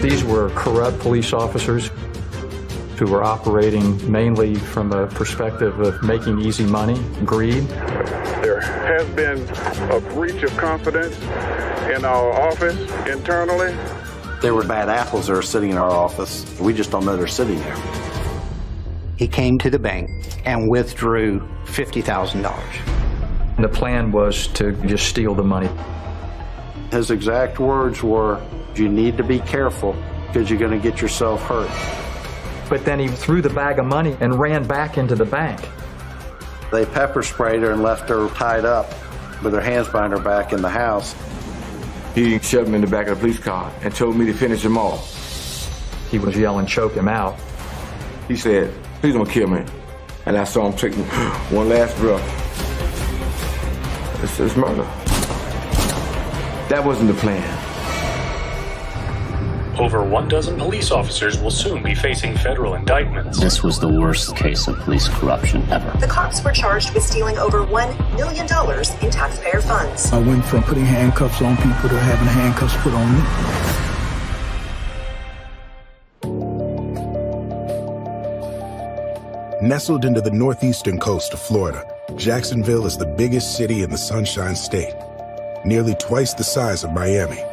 These were corrupt police officers who were operating mainly from a perspective of making easy money, greed. There has been a breach of confidence in our office internally. There were bad apples that are sitting in our office. We just don't know they're sitting there. He came to the bank and withdrew $50,000. The plan was to just steal the money. His exact words were, "You need to be careful because you're going to get yourself hurt." But then he threw the bag of money and ran back into the bank. They pepper sprayed her and left her tied up with her hands behind her back in the house. He shoved me in the back of the police car and told me to finish him off. He was yelling, "Choke him out." He said, "Please don't kill me." And I saw him taking one last breath. It's murder. That wasn't the plan. Over 12 police officers will soon be facing federal indictments. This was the worst case of police corruption ever. The cops were charged with stealing over $1 million in taxpayer funds. I went from putting handcuffs on people to having handcuffs put on me. Nestled into the northeastern coast of Florida, Jacksonville is the biggest city in the Sunshine State, nearly twice the size of Miami.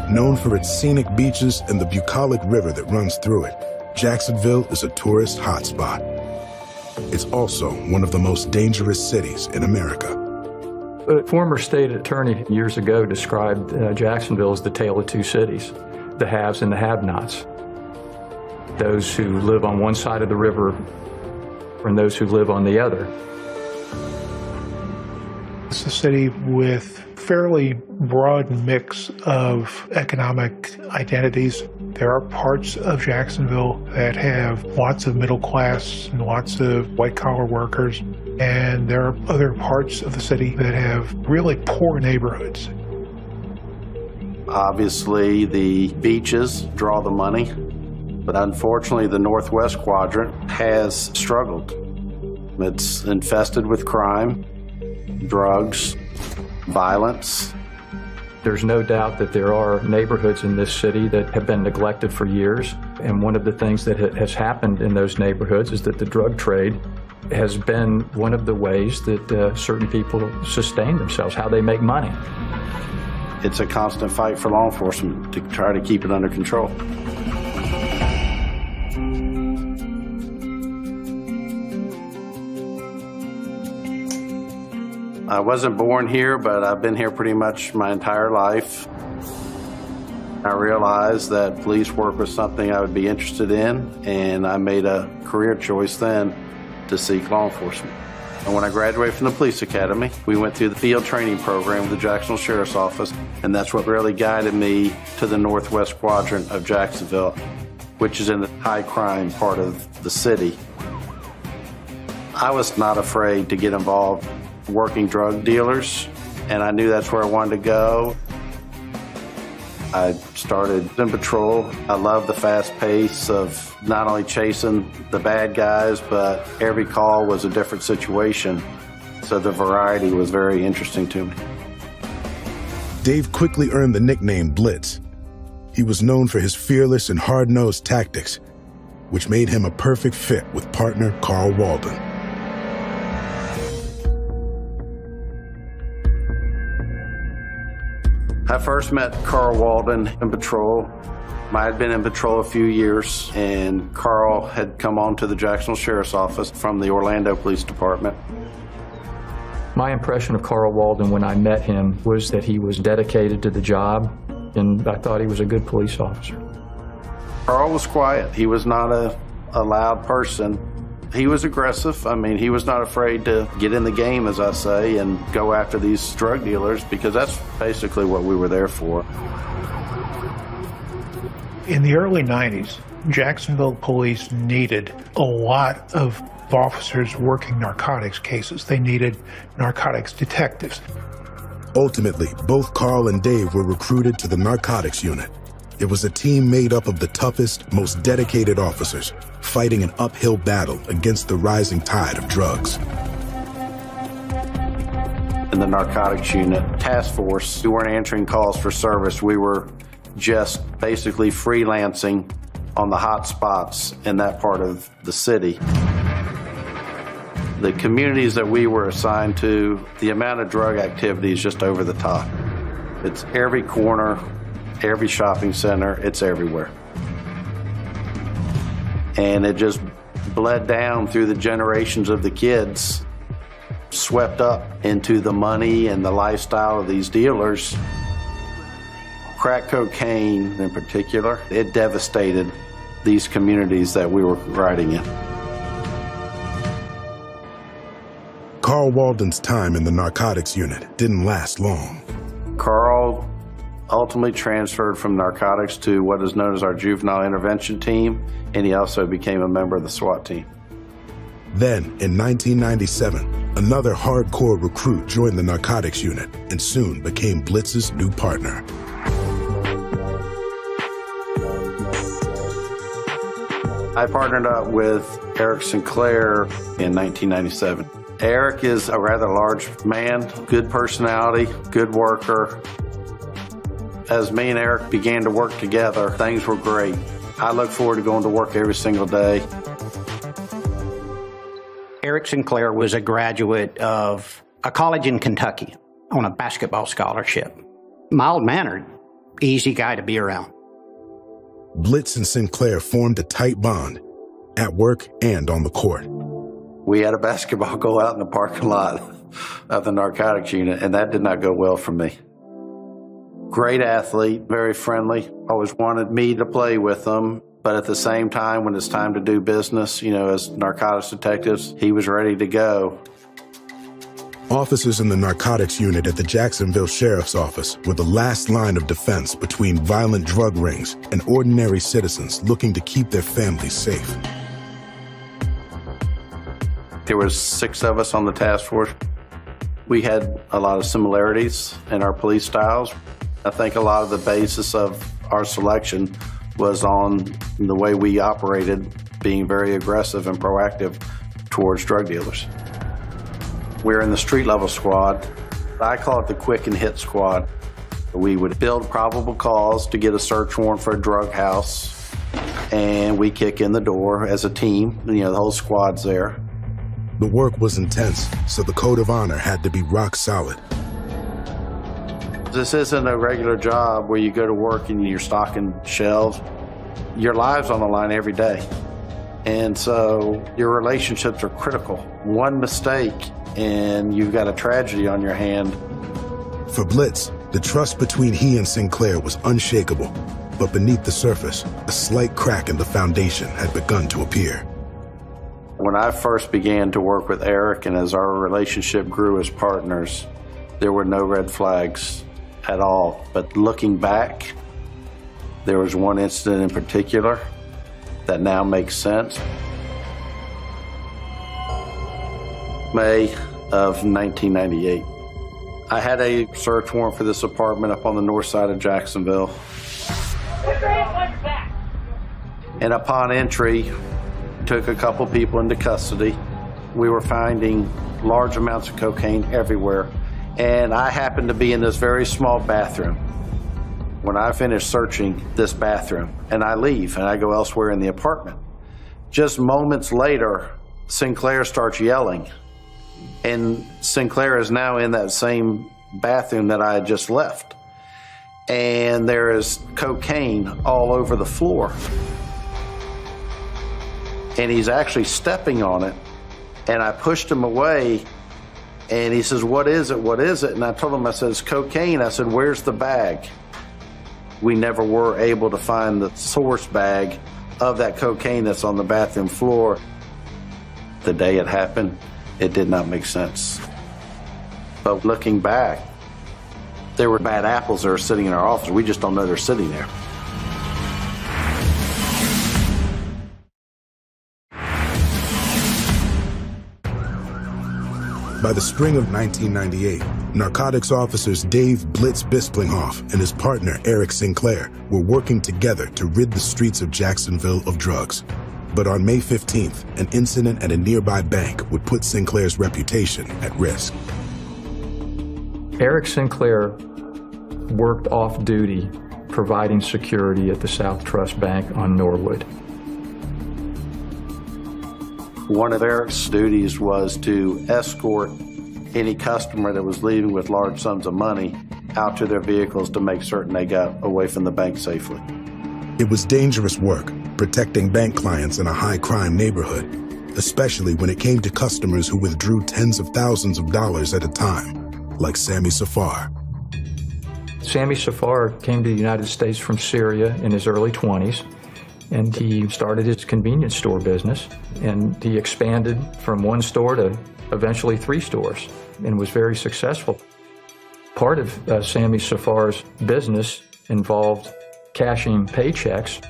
Known for its scenic beaches and the bucolic river that runs through it, Jacksonville is a tourist hotspot. It's also one of the most dangerous cities in America. A former state attorney years ago described Jacksonville as the tale of two cities, the haves and the have-nots. Those who live on one side of the river and those who live on the other. It's a city with fairly broad mix of economic identities. There are parts of Jacksonville that have lots of middle class and lots of white-collar workers, and there are other parts of the city that have really poor neighborhoods. Obviously, the beaches draw the money, but unfortunately, the Northwest Quadrant has struggled. It's infested with crime, drugs, violence. There's no doubt that there are neighborhoods in this city that have been neglected for years, and one of the things that has happened in those neighborhoods is that the drug trade has been one of the ways that certain people sustain themselves, how they make money. It's a constant fight for law enforcement to try to keep it under control. I wasn't born here, but I've been here pretty much my entire life. I realized that police work was something I would be interested in, and I made a career choice then to seek law enforcement. And when I graduated from the police academy, we went through the field training program with the Jacksonville Sheriff's Office, and that's what really guided me to the Northwest Quadrant of Jacksonville, which is in the high crime part of the city. I was not afraid to get involved working drug dealers, and I knew that's where I wanted to go. I started in patrol. I love the fast pace of not only chasing the bad guys, but every call was a different situation. So the variety was very interesting to me. Dave quickly earned the nickname Blitz. He was known for his fearless and hard-nosed tactics, which made him a perfect fit with partner Carl Walden. I first met Carl Walden in patrol. I had been in patrol a few years, and Carl had come on to the Jacksonville Sheriff's Office from the Orlando Police Department. My impression of Carl Walden when I met him was that he was dedicated to the job, and I thought he was a good police officer. Carl was quiet. He was not a loud person. He was aggressive. I mean, he was not afraid to get in the game, as I say, and go after these drug dealers, because that's basically what we were there for. In the early 90s, Jacksonville police needed a lot of officers working narcotics cases. They needed narcotics detectives. Ultimately, both Carl and Dave were recruited to the narcotics unit. It was a team made up of the toughest, most dedicated officers, fighting an uphill battle against the rising tide of drugs. In the narcotics unit task force, we weren't answering calls for service. We were just basically freelancing on the hot spots in that part of the city. The communities that we were assigned to, the amount of drug activity is just over the top. It's every corner, every shopping center, it's everywhere. And it just bled down through the generations of the kids, swept up into the money and the lifestyle of these dealers. Crack cocaine in particular, it devastated these communities that we were riding in. Carl Walden's time in the narcotics unit didn't last long. Carl ultimately transferred from narcotics to what is known as our juvenile intervention team, and he also became a member of the SWAT team. Then, in 1997, another hardcore recruit joined the narcotics unit and soon became Blitz's new partner. I partnered up with Eric Sinclair in 1997. Eric is a rather large man, good personality, good worker. As me and Eric began to work together, things were great. I look forward to going to work every single day. Eric Sinclair was a graduate of a college in Kentucky on a basketball scholarship. Mild-mannered, easy guy to be around. Blitz and Sinclair formed a tight bond at work and on the court. We had a basketball goal out in the parking lot of the narcotics unit, and that did not go well for me. Great athlete, very friendly, always wanted me to play with him, but at the same time, when it's time to do business, you know, as narcotics detectives, he was ready to go. Officers in the narcotics unit at the Jacksonville Sheriff's Office were the last line of defense between violent drug rings and ordinary citizens looking to keep their families safe. There was 6 of us on the task force. We had a lot of similarities in our police styles. I think a lot of the basis of our selection was on the way we operated, being very aggressive and proactive towards drug dealers. We're in the street-level squad. I call it the quick and hit squad. We would build probable cause to get a search warrant for a drug house, and we kick in the door as a team. You know, the whole squad's there. The work was intense, so the code of honor had to be rock solid. This isn't a regular job where you go to work and you're stocking shelves. Your life's on the line every day. And so your relationships are critical. One mistake and you've got a tragedy on your hand. For Blitz, the trust between he and Sinclair was unshakable. But beneath the surface, a slight crack in the foundation had begun to appear. When I first began to work with Eric and as our relationship grew as partners, there were no red flags at all. But looking back, there was one incident in particular that now makes sense. May of 1998. I had a search warrant for this apartment up on the north side of Jacksonville. And upon entry, took a couple people into custody. We were finding large amounts of cocaine everywhere. And I happened to be in this very small bathroom when I finished searching this bathroom. And I leave and I go elsewhere in the apartment. Just moments later, Sinclair starts yelling. And Sinclair is now in that same bathroom that I had just left. And there is cocaine all over the floor. And he's actually stepping on it. And I pushed him away. And he says, "What is it? What is it?" And I told him, I said, "It's cocaine." I said, "Where's the bag?" We never were able to find the source bag of that cocaine that's on the bathroom floor. The day it happened, it did not make sense. But looking back, there were bad apples that are sitting in our office. We just don't know they're sitting there. By the spring of 1998, narcotics officers Dave Blitz Bisplinghoff and his partner Eric Sinclair were working together to rid the streets of Jacksonville of drugs. But on May 15th, an incident at a nearby bank would put Sinclair's reputation at risk. Eric Sinclair worked off duty providing security at the South Trust Bank on Norwood. One of Eric's duties was to escort any customer that was leaving with large sums of money out to their vehicles to make certain they got away from the bank safely. It was dangerous work, protecting bank clients in a high-crime neighborhood, especially when it came to customers who withdrew tens of thousands of dollars at a time, like Sammy Safar. Sammy Safar came to the United States from Syria in his early 20s, and he started his convenience store business, and he expanded from one store to eventually 3 stores, and was very successful. Part of Sammy Safar's business involved cashing paychecks.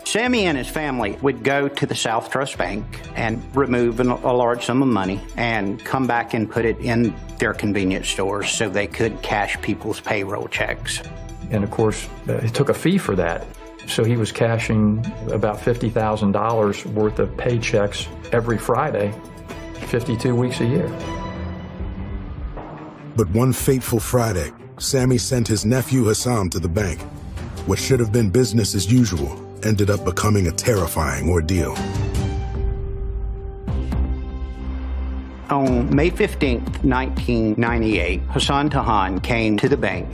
Sammy and his family would go to the South Trust Bank and remove a large sum of money and come back and put it in their convenience stores so they could cash people's payroll checks. And of course, he took a fee for that. So he was cashing about $50,000 worth of paychecks every Friday, 52 weeks a year. But one fateful Friday, Sammy sent his nephew Hassan to the bank. What should have been business as usual ended up becoming a terrifying ordeal. On May 15th, 1998, Hassan Tahan came to the bank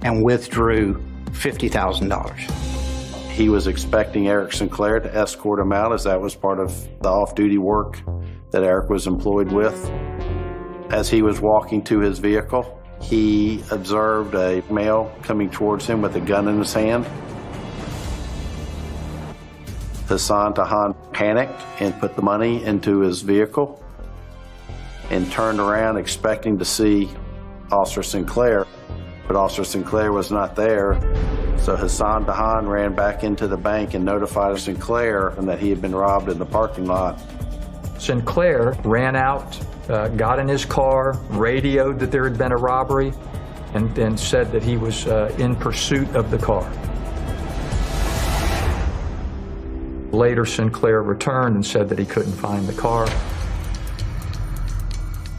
and withdrew $50,000. He was expecting Eric Sinclair to escort him out, as that was part of the off-duty work that Eric was employed with. As he was walking to his vehicle, he observed a male coming towards him with a gun in his hand. Hassan Tahan panicked and put the money into his vehicle and turned around expecting to see Officer Sinclair, but Officer Sinclair was not there. So Hassan Tahan ran back into the bank and notified Sinclair that he had been robbed in the parking lot. Sinclair ran out, got in his car, radioed that there had been a robbery, and then said that he was in pursuit of the car. Later, Sinclair returned and said that he couldn't find the car.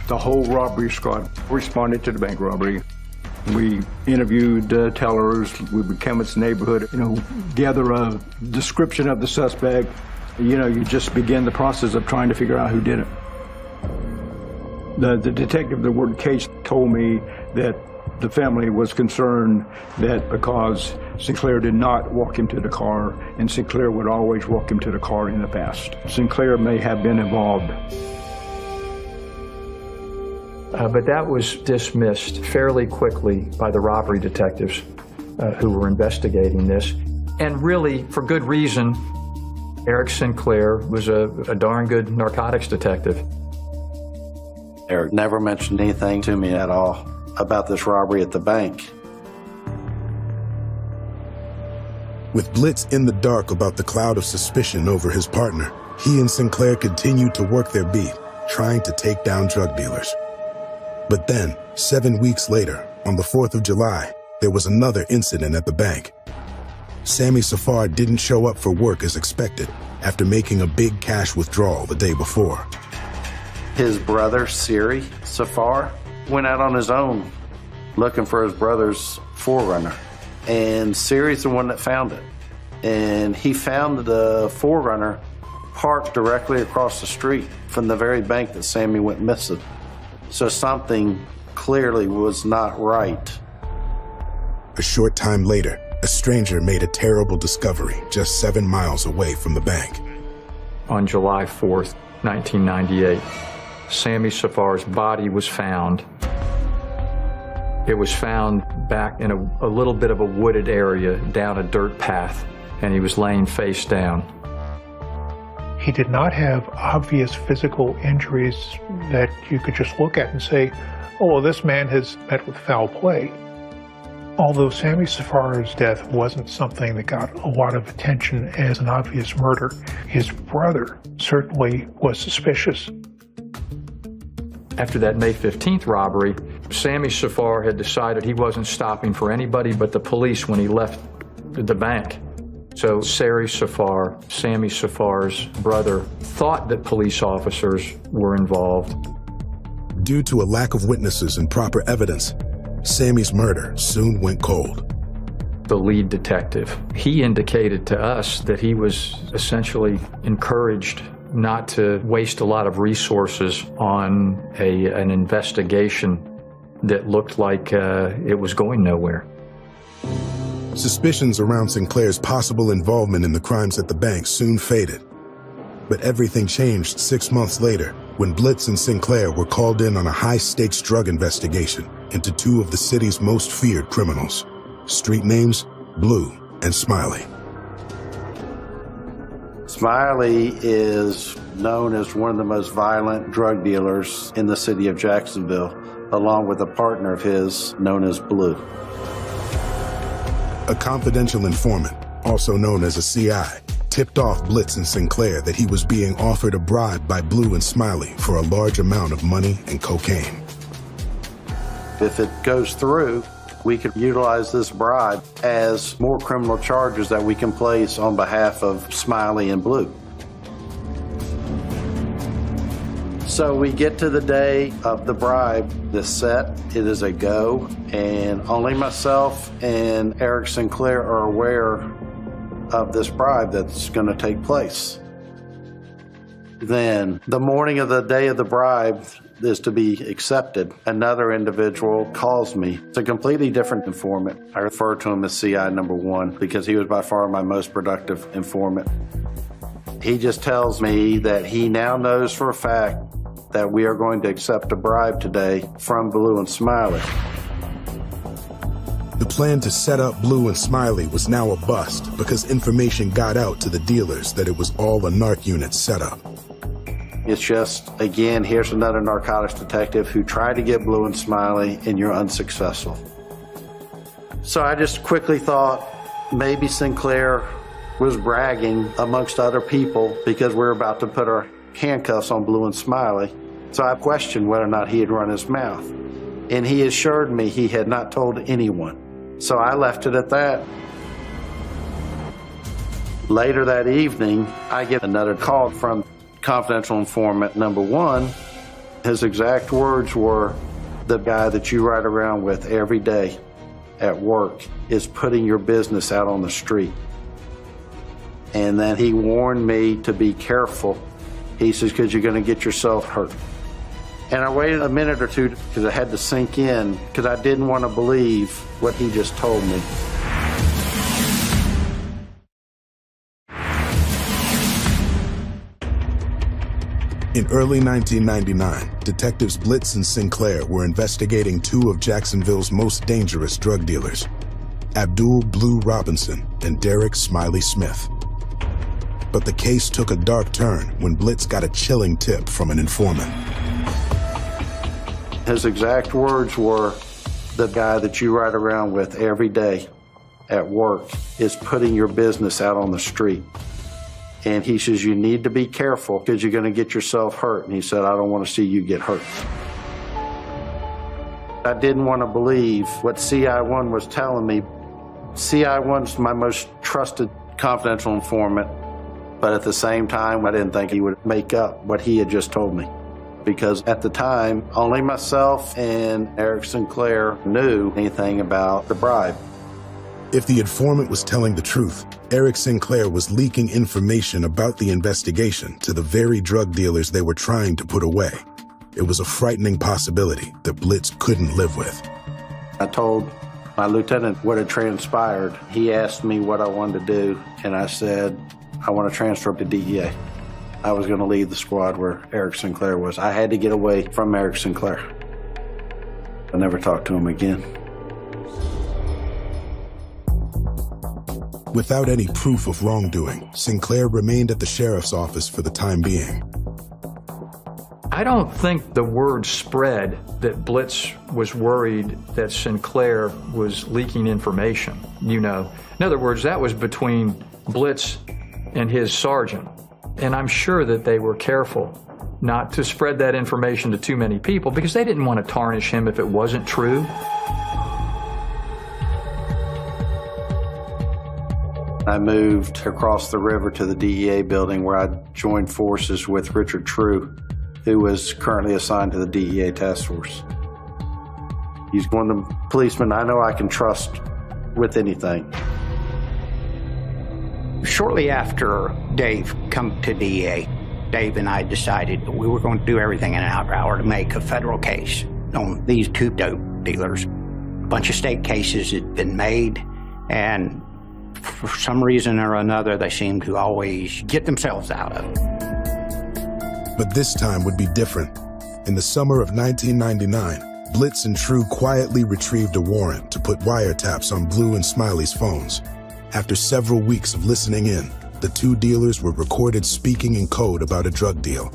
The whole robbery squad responded to the bank robbery. We interviewed tellers, we would canvass the neighborhood, gather a description of the suspect. You just begin the process of trying to figure out who did it. The detective that worked the case told me that the family was concerned that because Sinclair did not walk him to the car, and Sinclair would always walk him to the car in the past, Sinclair may have been involved. But that was dismissed fairly quickly by the robbery detectives who were investigating this. And really, for good reason, Eric Sinclair was a darn good narcotics detective. Eric never mentioned anything to me at all about this robbery at the bank. With Blitz in the dark about the cloud of suspicion over his partner, he and Sinclair continued to work their beat, trying to take down drug dealers. But then, 7 weeks later, on the 4th of July, there was another incident at the bank. Sammy Safar didn't show up for work as expected after making a big cash withdrawal the day before. His brother, Siri Safar, went out on his own looking for his brother's 4Runner. And Siri's the one that found it. And he found the 4Runner parked directly across the street from the very bank that Sammy went missing. So something clearly was not right. A short time later, a stranger made a terrible discovery just 7 miles away from the bank. On July 4th, 1998, Sammy Safar's body was found. It was found back in a little bit of a wooded area down a dirt path, and he was laying face down. He did not have obvious physical injuries that you could just look at and say, oh, well, this man has met with foul play. Although Sammy Safar's death wasn't something that got a lot of attention as an obvious murder, his brother certainly was suspicious. After that May 15th robbery, Sammy Safar had decided he wasn't stopping for anybody but the police when he left the bank. So Sari Safar, Sammy Safar's brother, thought that police officers were involved. Due to a lack of witnesses and proper evidence, Sammy's murder soon went cold. the lead detective. He indicated to us that he was essentially encouraged not to waste a lot of resources on an investigation that looked like it was going nowhere. Suspicions around Sinclair's possible involvement in the crimes at the bank soon faded. But everything changed 6 months later when Blitz and Sinclair were called in on a high-stakes drug investigation into two of the city's most feared criminals. Street names, Blue and Smiley. Smiley is known as one of the most violent drug dealers in the city of Jacksonville, along with a partner of his known as Blue. A confidential informant, also known as a CI, tipped off Blitz and Sinclair that he was being offered a bribe by Blue and Smiley for a large amount of money and cocaine. If it goes through, we could utilize this bribe as more criminal charges that we can place on behalf of Smiley and Blue. So we get to the day of the bribe, the set, it is a go, and only myself and Eric Sinclair are aware of this bribe that's going to take place. Then, the morning of the day of the bribe is to be accepted. Another individual calls me. It's a completely different informant. I refer to him as CI number 1 because he was by far my most productive informant. He just tells me that he now knows for a fact that we are going to accept a bribe today from Blue and Smiley. The plan to set up Blue and Smiley was now a bust because information got out to the dealers that it was all a narc unit setup. It's just, again, here's another narcotics detective who tried to get Blue and Smiley, and you're unsuccessful. So I just quickly thought maybe Sinclair was bragging amongst other people because we're about to put our handcuffs on Blue and Smiley. So I questioned whether or not he had run his mouth. And he assured me he had not told anyone. So I left it at that. Later that evening, I get another call from confidential informant number 1. His exact words were, "The guy that you ride around with every day at work is putting your business out on the street." And then he warned me to be careful. He says, "because you're going to get yourself hurt." And I waited a minute or two because it had to sink in because I didn't want to believe what he just told me. In early 1999, detectives Blitz and Sinclair were investigating two of Jacksonville's most dangerous drug dealers, Abdul Blue Robinson and Derek Smiley Smith. But the case took a dark turn when Blitz got a chilling tip from an informant. His exact words were, "The guy that you ride around with every day at work is putting your business out on the street." And he says, "You need to be careful because you're going to get yourself hurt." And he said, "I don't want to see you get hurt." I didn't want to believe what CI1 was telling me. CI1's my most trusted confidential informant, but at the same time, I didn't think he would make up what he had just told me. Because at the time, only myself and Eric Sinclair knew anything about the bribe. If the informant was telling the truth, Eric Sinclair was leaking information about the investigation to the very drug dealers they were trying to put away. It was a frightening possibility that Blitz couldn't live with. I told my lieutenant what had transpired. He asked me what I wanted to do, and I said, "I want to transfer to DEA." I was going to leave the squad where Eric Sinclair was. I had to get away from Eric Sinclair. I never talked to him again. Without any proof of wrongdoing, Sinclair remained at the sheriff's office for the time being. I don't think the word spread that Blitz was worried that Sinclair was leaking information, you know. In other words, that was between Blitz and his sergeant. And I'm sure that they were careful not to spread that information to too many people because they didn't want to tarnish him if it wasn't true. I moved across the river to the DEA building where I joined forces with Richard True, who was currently assigned to the DEA task force. He's one of the policemen I know I can trust with anything. Shortly after Dave come to DA, Dave and I decided that we were going to do everything in our power to make a federal case on these two dope dealers. A bunch of state cases had been made, and for some reason or another, they seemed to always get themselves out of it. But this time would be different. In the summer of 1999, Blitz and True quietly retrieved a warrant to put wiretaps on Blue and Smiley's phones. After several weeks of listening in, the two dealers were recorded speaking in code about a drug deal.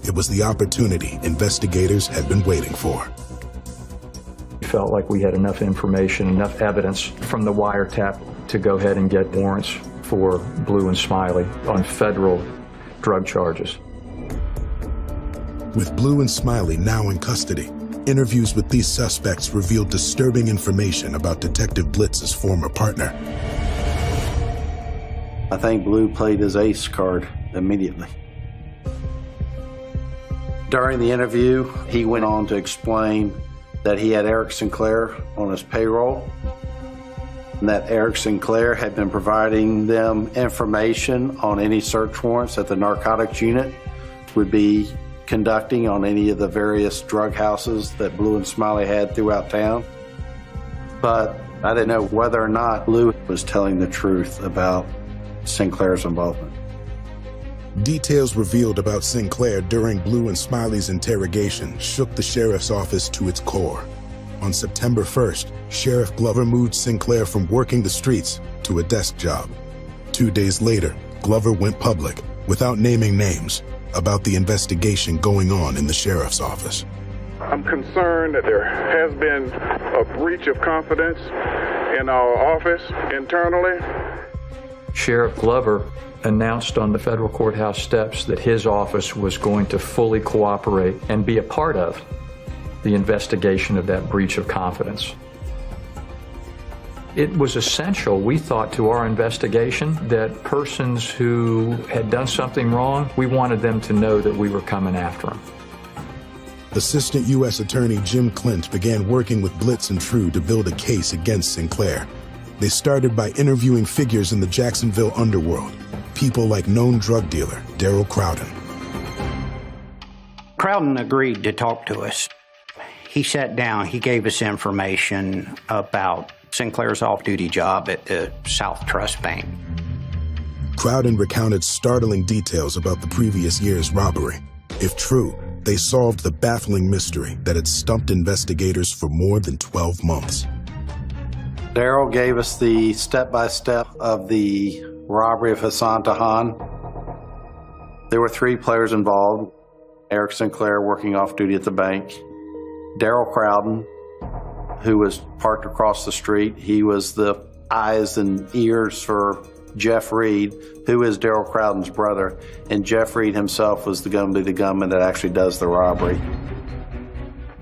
It was the opportunity investigators had been waiting for. We felt like we had enough information, enough evidence from the wiretap to go ahead and get warrants for Blue and Smiley on federal drug charges. With Blue and Smiley now in custody, interviews with these suspects revealed disturbing information about Detective Blitz's former partner. I think Blue played his ace card immediately. During the interview, he went on to explain that he had Eric Sinclair on his payroll, and that Eric Sinclair had been providing them information on any search warrants that the narcotics unit would be conducting on any of the various drug houses that Blue and Smiley had throughout town. But I didn't know whether or not Blue was telling the truth about Sinclair's involvement. Details revealed about Sinclair during Blue and Smiley's interrogation shook the sheriff's office to its core. On September 1st, Sheriff Glover moved Sinclair from working the streets to a desk job. 2 days later, Glover went public, without naming names, about the investigation going on in the sheriff's office. I'm concerned that there has been a breach of confidence in our office internally. Sheriff Glover announced on the federal courthouse steps that his office was going to fully cooperate and be a part of the investigation of that breach of confidence. It was essential, we thought, to our investigation that persons who had done something wrong, we wanted them to know that we were coming after them. Assistant U.S. Attorney Jim Clint began working with Blitz and True to build a case against Sinclair. They started by interviewing figures in the Jacksonville underworld, people like known drug dealer Daryl Crowden. Crowden agreed to talk to us. He sat down, he gave us information about Sinclair's off-duty job at the South Trust Bank. Crowden recounted startling details about the previous year's robbery. If true, they solved the baffling mystery that had stumped investigators for more than 12 months. Daryl gave us the step-by-step of the robbery of Hassan Tahan. There were 3 players involved. Eric Sinclair working off-duty at the bank. Daryl Crowden, who was parked across the street. He was the eyes and ears for Jeff Reed, who is Daryl Crowden's brother. And Jeff Reed himself was going to be the gunman that actually does the robbery.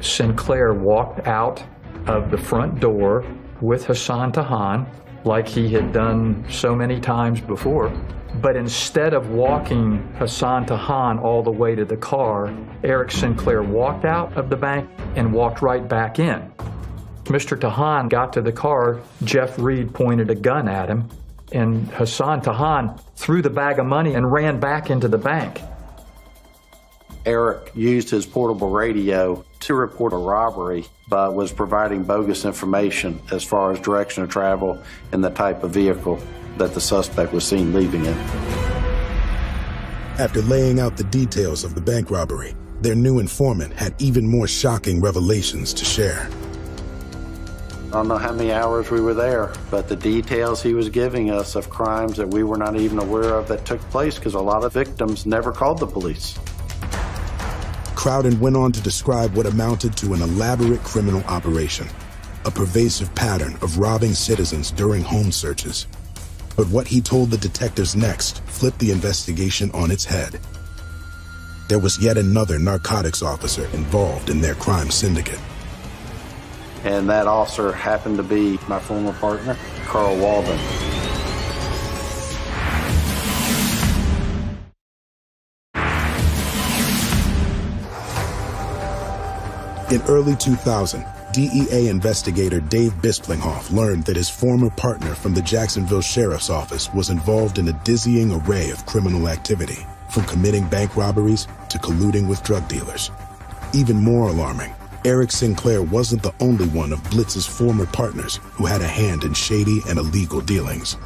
Sinclair walked out of the front door with Hassan Tahan, like he had done so many times before. But instead of walking Hassan Tahan all the way to the car, Eric Sinclair walked out of the bank and walked right back in. Mr. Tahan got to the car, Jeff Reed pointed a gun at him, and Hassan Tahan threw the bag of money and ran back into the bank. Eric used his portable radio to report a robbery, but was providing bogus information as far as direction of travel and the type of vehicle that the suspect was seen leaving in. After laying out the details of the bank robbery, their new informant had even more shocking revelations to share. I don't know how many hours we were there, but the details he was giving us of crimes that we were not even aware of that took place because a lot of victims never called the police. Crowden went on to describe what amounted to an elaborate criminal operation, a pervasive pattern of robbing citizens during home searches. But what he told the detectives next flipped the investigation on its head. There was yet another narcotics officer involved in their crime syndicate. And that officer happened to be my former partner, Carl Walden. In early 2000, DEA investigator Dave Bisplinghoff learned that his former partner from the Jacksonville Sheriff's Office was involved in a dizzying array of criminal activity, from committing bank robberies to colluding with drug dealers. Even more alarming, Eric Sinclair wasn't the only one of Blitz's former partners who had a hand in shady and illegal dealings.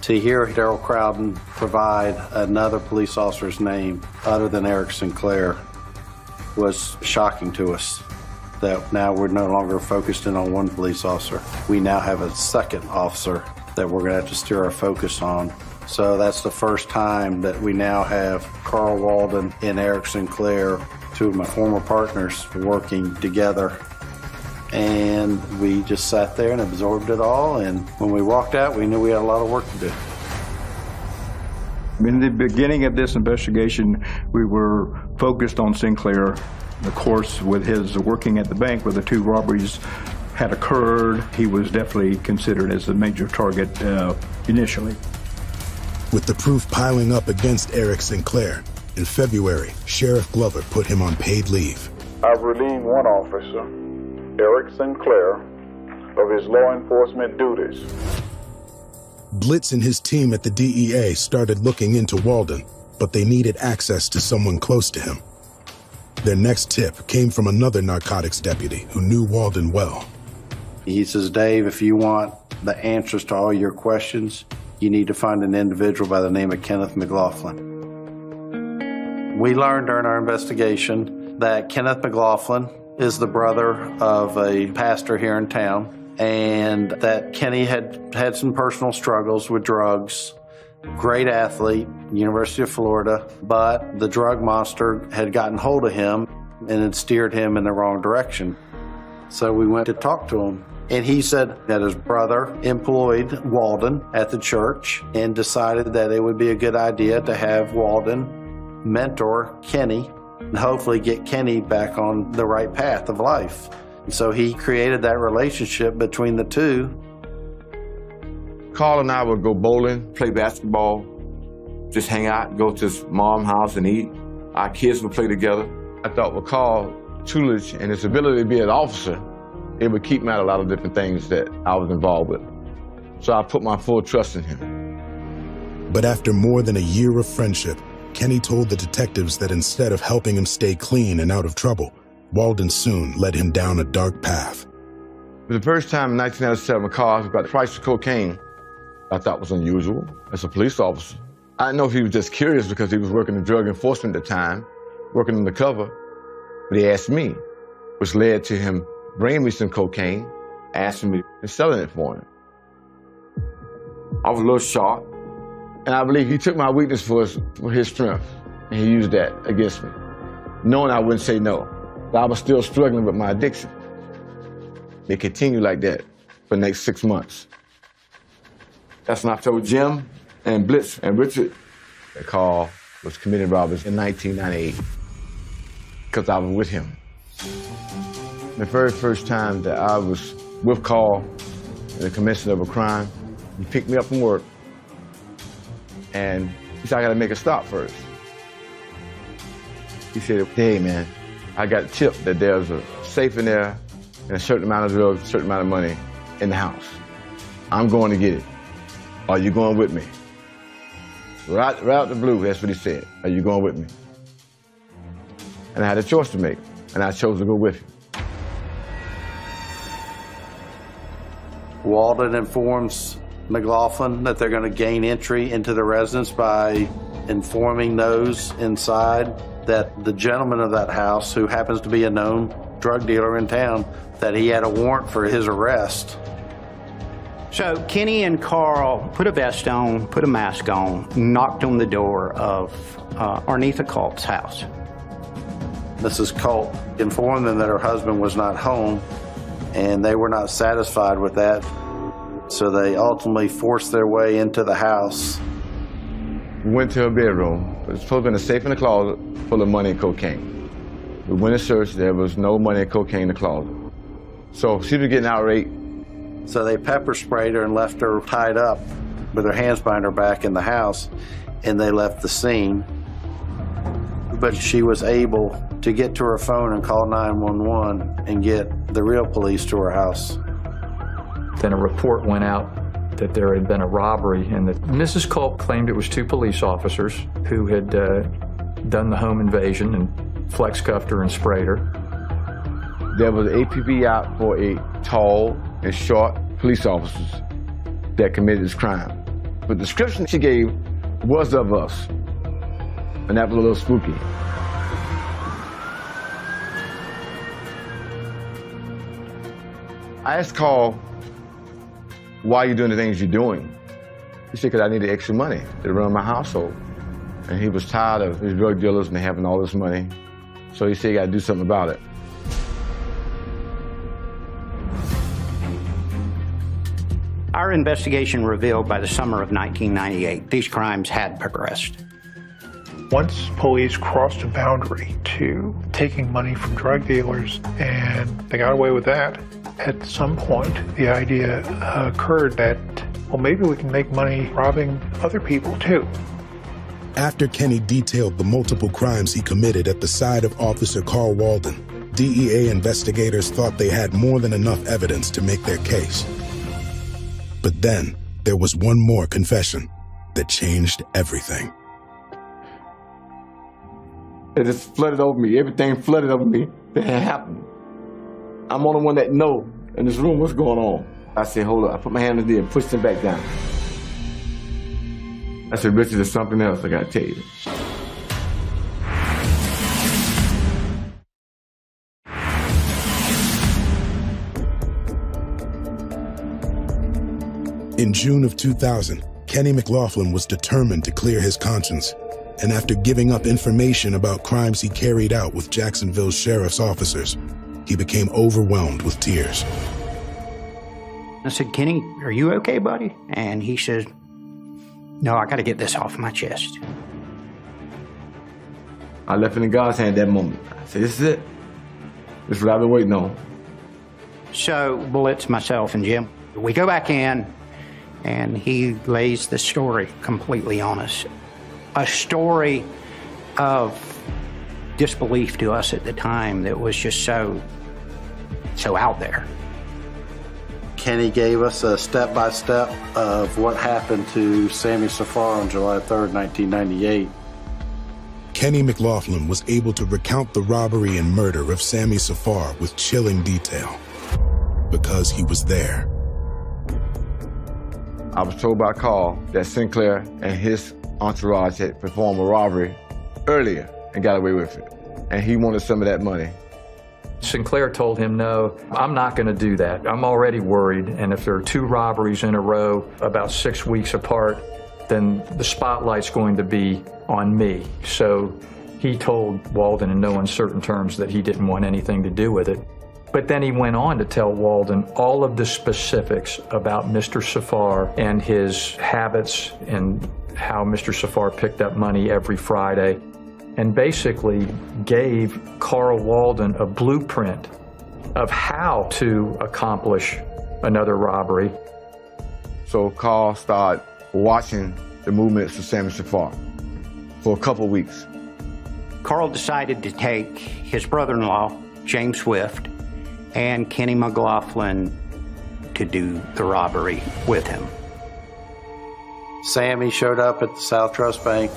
To hear Daryl Crowden provide another police officer's name other than Eric Sinclair was shocking to us. That now we're no longer focused in on one police officer. We now have a second officer that we're going to have to steer our focus on. So that's the first time that we now have Carl Walden and Eric Sinclair, two of my former partners, working together. And we just sat there and absorbed it all. And when we walked out, we knew we had a lot of work to do. In the beginning of this investigation, we were focused on Sinclair. Of course, with his working at the bank where the two robberies had occurred, he was definitely considered as a major target initially. With the proof piling up against Eric Sinclair, in February, Sheriff Glover put him on paid leave. I've relieved one officer, Eric Sinclair, of his law enforcement duties. Blitz and his team at the DEA started looking into Walden, but they needed access to someone close to him. Their next tip came from another narcotics deputy who knew Walden well. He says, Dave, if you want the answers to all your questions, you need to find an individual by the name of Kenneth McLaughlin. We learned during our investigation that Kenneth McLaughlin is the brother of a pastor here in town, and that Kenny had some personal struggles with drugs. Great athlete, University of Florida, but the drug monster had gotten hold of him and had steered him in the wrong direction. So we went to talk to him, and he said that his brother employed Walden at the church and decided that it would be a good idea to have Walden mentor Kenny and hopefully get Kenny back on the right path of life. And so he created that relationship between the two. Carl and I would go bowling, play basketball, just hang out, go to his mom's house and eat. Our kids would play together. I thought with Carl Chulich and his ability to be an officer, it would keep me out of a lot of different things that I was involved with. So I put my full trust in him. But after more than a year of friendship, Kenny told the detectives that instead of helping him stay clean and out of trouble, Walden soon led him down a dark path. The first time in 1997, Carl got the price of cocaine. I thought was unusual as a police officer. I didn't know if he was just curious because he was working in drug enforcement at the time, working undercover, but he asked me, which led to him bringing me some cocaine, asking me and selling it for him. I was a little shocked, and I believe he took my weakness for his strength, and he used that against me, knowing I wouldn't say no. But I was still struggling with my addiction. It continued like that for the next 6 months. That's when I told Jim and Blitz and Richard that Carl was committing robberies in 1998 because I was with him. The very first time that I was with Carl in the commission of a crime, he picked me up from work and he said, I gotta make a stop first. He said, hey man, I got a tip that there's a safe in there and a certain amount of drugs, a certain amount of money in the house. I'm going to get it. Are you going with me? Right out the blue, that's what he said. Are you going with me? And I had a choice to make, and I chose to go with him. Walden informs McLaughlin that they're going to gain entry into the residence by informing those inside that the gentleman of that house, who happens to be a known drug dealer in town, that he had a warrant for his arrest. So Kenny and Carl put a vest on, put a mask on, knocked on the door of Arnetha Culp's house. Mrs. Culp informed them that her husband was not home, and they were not satisfied with that. So they ultimately forced their way into the house. We went to her bedroom. There was supposed to be a safe in the closet full of money and cocaine. We went and searched. There was no money and cocaine in the closet. So she was getting outraged. So they pepper sprayed her and left her tied up with her hands behind her back in the house, and they left the scene. But she was able to get to her phone and call 911 and get the real police to her house. Then a report went out that there had been a robbery, and that Mrs. Culp claimed it was 2 police officers who had done the home invasion and flex cuffed her and sprayed her. There was an APB out for a tall and short police officers that committed this crime. The description she gave was of us, and that was a little spooky. I asked Carl, why are you doing the things you're doing? He said, because I needed extra money to run my household. And he was tired of his drug dealers and having all this money. So he said, you got to do something about it. Our investigation revealed by the summer of 1998, these crimes had progressed. Once police crossed a boundary to taking money from drug dealers, and they got away with that, at some point the idea occurred that, well, maybe we can make money robbing other people too. After Kenny detailed the multiple crimes he committed at the side of Officer Carl Walden, DEA investigators thought they had more than enough evidence to make their case. But then there was one more confession that changed everything. It just flooded over me. Everything flooded over me that had happened. I'm the only one that know in this room what's going on. I said, hold up. I put my hand in there and pushed him back down. I said, Richard, there's something else I gotta tell you. In June of 2000, Kenny McLaughlin was determined to clear his conscience. And after giving up information about crimes he carried out with Jacksonville sheriff's officers, he became overwhelmed with tears. I said, Kenny, are you okay, buddy? And he said, no, I got to get this off my chest. I left it in God's hand that moment. I said, this is it. This is what I've been waiting on. So Blitz, myself, and Jim, we go back in, and he lays the story completely on us. A story of disbelief to us at the time that was just so out there. Kenny gave us a step-by-step of what happened to Sammy Safar on July 3rd, 1998. Kenny McLaughlin was able to recount the robbery and murder of Sammy Safar with chilling detail because he was there. I was told by Carl that Sinclair and his entourage had performed a robbery earlier and got away with it. And he wanted some of that money. Sinclair told him, no, I'm not going to do that. I'm already worried, and if there are 2 robberies in a row about 6 weeks apart, then the spotlight's going to be on me. So he told Walden in no uncertain terms that he didn't want anything to do with it. But then he went on to tell Walden all of the specifics about Mr. Safar and his habits and how Mr. Safar picked up money every Friday, and basically gave Carl Walden a blueprint of how to accomplish another robbery. So Carl started watching the movements of Sammy Safar for a couple weeks. Carl decided to take his brother-in-law, James Swift, and Kenny McLaughlin to do the robbery with him. Sammy showed up at the South Trust Bank,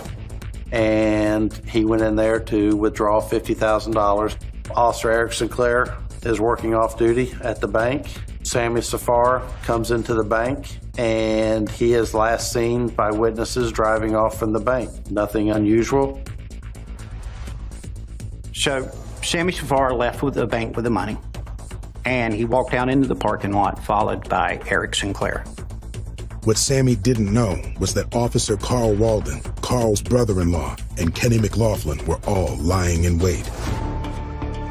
and he went in there to withdraw $50,000. Officer Eric Sinclair is working off duty at the bank. Sammy Safar comes into the bank, and he is last seen by witnesses driving off from the bank. Nothing unusual. So Sammy Safar left with the bank with the money, and he walked out into the parking lot, followed by Eric Sinclair. What Sammy didn't know was that Officer Carl Walden, Carl's brother-in-law, and Kenny McLaughlin were all lying in wait.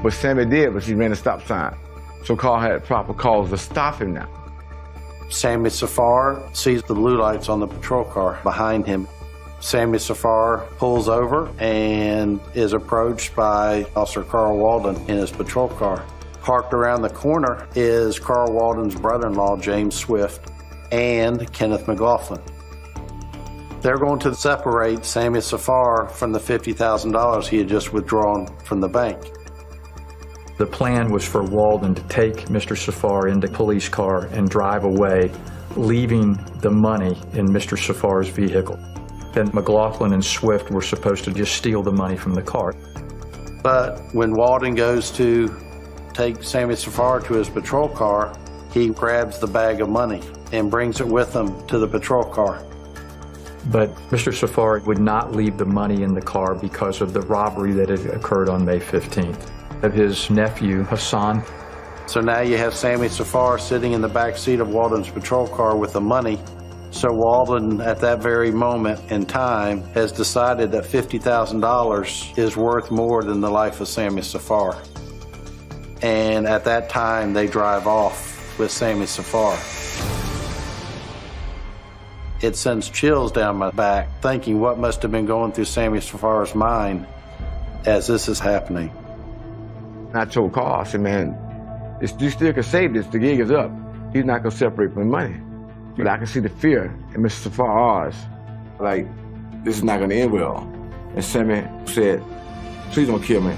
What Sammy did was he ran a stop sign. So Carl had proper cause to stop him now. Sammy Safar sees the blue lights on the patrol car behind him. Sammy Safar pulls over and is approached by Officer Carl Walden in his patrol car. Parked around the corner is Carl Walden's brother-in-law, James Swift, and Kenneth McLaughlin. They're going to separate Sammy Safar from the $50,000 he had just withdrawn from the bank. The plan was for Walden to take Mr. Safar in the police car and drive away, leaving the money in Mr. Safar's vehicle. Then McLaughlin and Swift were supposed to just steal the money from the car. But when Walden goes to take Sammy Safar to his patrol car, he grabs the bag of money and brings it with him to the patrol car. But Mr. Safar would not leave the money in the car because of the robbery that had occurred on May 15th of his nephew, Hassan. So now you have Sammy Safar sitting in the back seat of Walden's patrol car with the money. So Walden, at that very moment in time, has decided that $50,000 is worth more than the life of Sammy Safar. And at that time, they drive off with Sammy Safar. It sends chills down my back, thinking what must have been going through Sammy Safar's mind as this is happening. I told Carl, I said, man, you still can save this. The gig is up. He's not going to separate from the money. But I can see the fear in Mr. Safar's eyes. Like, this is not going to end well. And Sammy said, please don't kill me.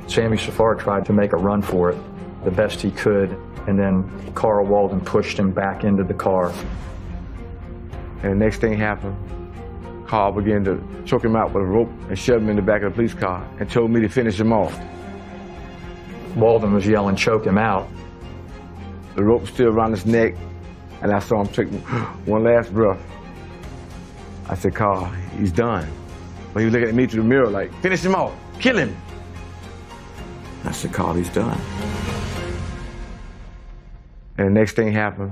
Sammy Safar tried to make a run for it the best he could, and then Carl Walden pushed him back into the car. And the next thing happened, Carl began to choke him out with a rope and shove him in the back of the police car and told me to finish him off. Walden was yelling, choke him out. The rope was still around his neck, and I saw him take one last breath. I said, Carl, he's done. But he was looking at me through the mirror like, finish him off, kill him. I said, Carl, he's done. And the next thing happened,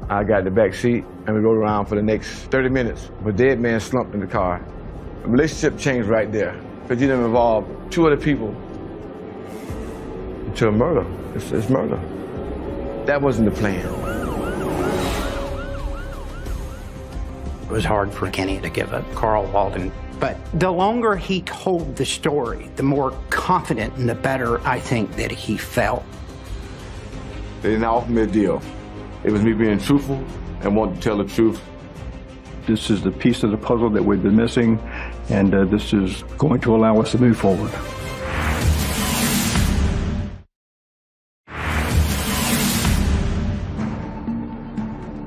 I got in the back seat, and we rode around for the next 30 minutes with a dead man slumped in the car. The relationship changed right there, because you didn't involve two other people into a murder. It's murder. That wasn't the plan. It was hard for Kenny to give up Carl Walden, but the longer he told the story, the more confident and the better I think that he felt. They didn't offer me a deal. It was me being truthful and wanting to tell the truth. This is the piece of the puzzle that we've been missing, and this is going to allow us to move forward.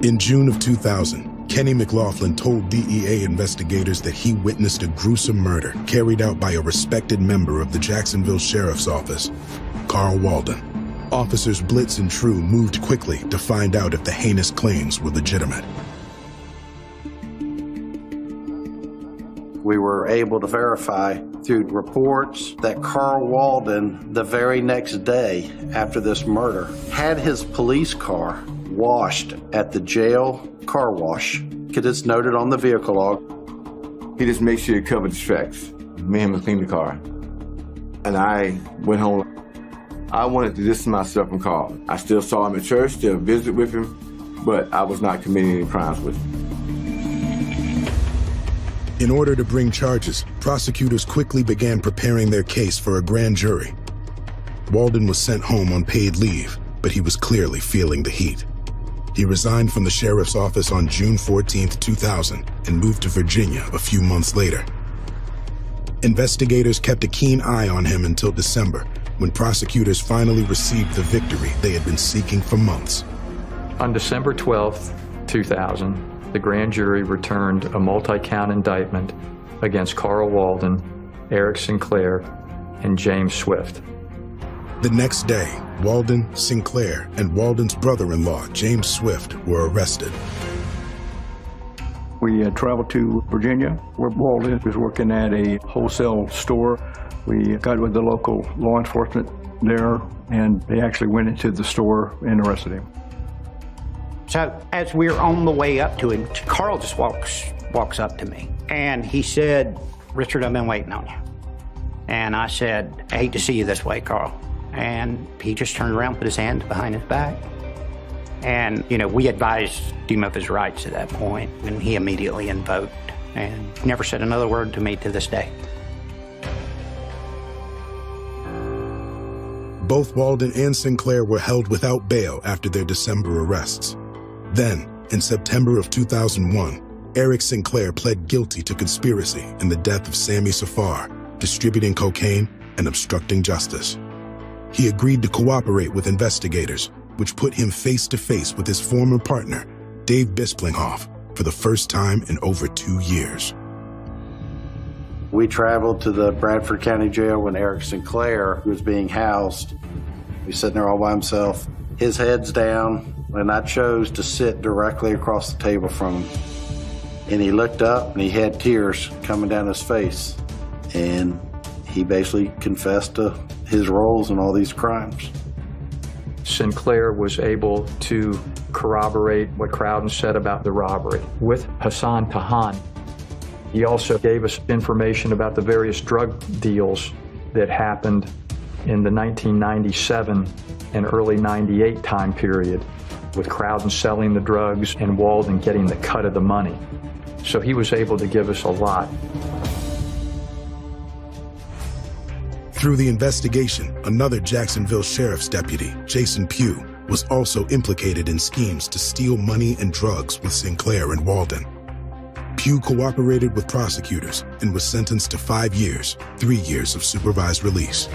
In June of 2000, Kenny McLaughlin told DEA investigators that he witnessed a gruesome murder carried out by a respected member of the Jacksonville Sheriff's Office, Carl Walden. Officers Blitz and True moved quickly to find out if the heinous claims were legitimate. We were able to verify through reports that Carl Walden, the very next day after this murder, had his police car washed at the jail car wash, because it's noted on the vehicle log. He just made sure he covered the tracks. Me and him cleaned the car. And I went home. I wanted to distance myself from Carl. I still saw him at church, still visited with him, but I was not committing any crimes with him. In order to bring charges, prosecutors quickly began preparing their case for a grand jury. Walden was sent home on paid leave, but he was clearly feeling the heat. He resigned from the sheriff's office on June 14, 2000, and moved to Virginia a few months later. Investigators kept a keen eye on him until December, when prosecutors finally received the victory they had been seeking for months. On December 12, 2000, the grand jury returned a multi-count indictment against Carl Walden, Eric Sinclair, and James Swift. The next day, Walden, Sinclair, and Walden's brother-in-law, James Swift, were arrested. We traveled to Virginia, where Walden was working at a wholesale store. We got with the local law enforcement there, and they actually went into the store and arrested him. So as we're on the way up to him, Carl just walks up to me, and he said, Richard, I've been waiting on you. And I said, I hate to see you this way, Carl. And he just turned around, put his hands behind his back. And, you know, we advised him of his rights at that point, and he immediately invoked and never said another word to me to this day. Both Walden and Sinclair were held without bail after their December arrests. Then, in September of 2001, Eric Sinclair pled guilty to conspiracy in the death of Sammy Safar, distributing cocaine, and obstructing justice. He agreed to cooperate with investigators, which put him face to face with his former partner, Dave Bisplinghoff, for the first time in over 2 years. We traveled to the Bradford County Jail when Eric Sinclair was being housed. He was sitting there all by himself, his head's down, and I chose to sit directly across the table from him. And he looked up and he had tears coming down his face. And he basically confessed to his roles in all these crimes. Sinclair was able to corroborate what Crowden said about the robbery with Hassan Tahan. He also gave us information about the various drug deals that happened in the 1997 and early 98 time period, with Crowden selling the drugs and Walden getting the cut of the money. So he was able to give us a lot. Through the investigation, another Jacksonville Sheriff's deputy, Jason Pugh, was also implicated in schemes to steal money and drugs with Sinclair and Walden. Pugh cooperated with prosecutors and was sentenced to 5 years, 3 years of supervised release.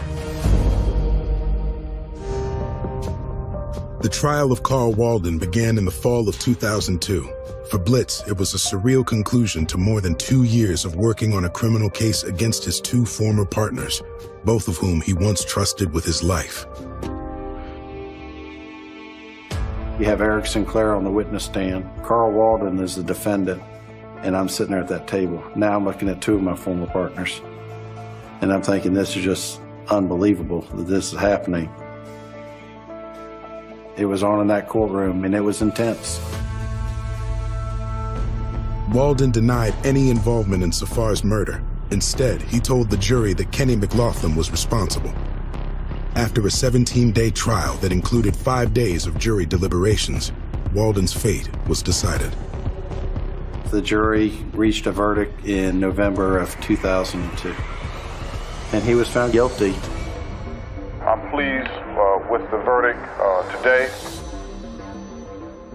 The trial of Carl Walden began in the fall of 2002. For Blitz, it was a surreal conclusion to more than 2 years of working on a criminal case against his 2 former partners, both of whom he once trusted with his life. You have Eric Sinclair on the witness stand. Carl Walden is the defendant, and I'm sitting there at that table. Now I'm looking at 2 of my former partners, and I'm thinking this is just unbelievable that this is happening. It was on in that courtroom, and it was intense. Walden denied any involvement in Safar's murder. Instead, he told the jury that Kenny McLaughlin was responsible. After a 17-day trial that included 5 days of jury deliberations, Walden's fate was decided. The jury reached a verdict in November of 2002, and he was found guilty. I'm pleased with the verdict today.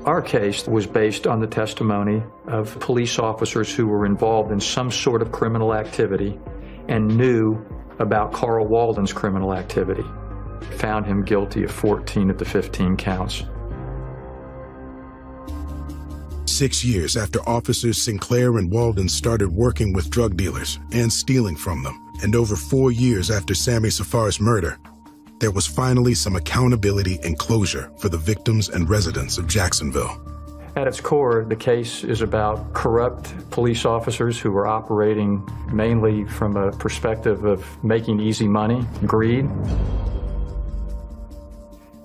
Our case was based on the testimony of police officers who were involved in some sort of criminal activity and knew about Carl Walden's criminal activity. Found him guilty of 14 of the 15 counts. 6 years after officers Sinclair and Walden started working with drug dealers and stealing from them, and over 4 years after Sammy Safar's murder, there was finally some accountability and closure for the victims and residents of Jacksonville. At its core, the case is about corrupt police officers who were operating mainly from a perspective of making easy money, greed.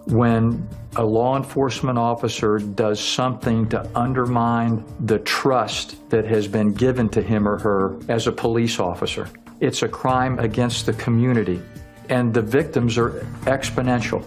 When a law enforcement officer does something to undermine the trust that has been given to him or her as a police officer, it's a crime against the community, and the victims are exponential.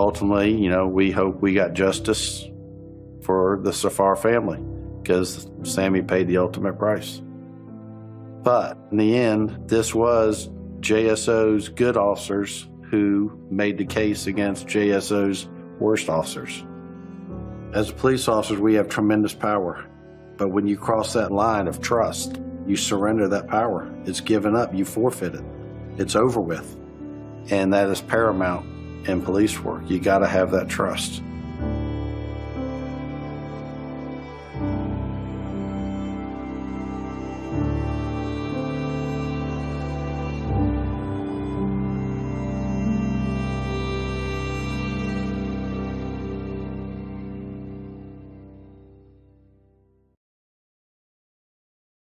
Ultimately, we hope we got justice for the Safar family because Sammy paid the ultimate price. But in the end, this was JSO's good officers who made the case against JSO's worst officers. As police officers, we have tremendous power. But when you cross that line of trust, you surrender that power. It's given up. You forfeit it. It's over with. And that is paramount in police work. You got to have that trust.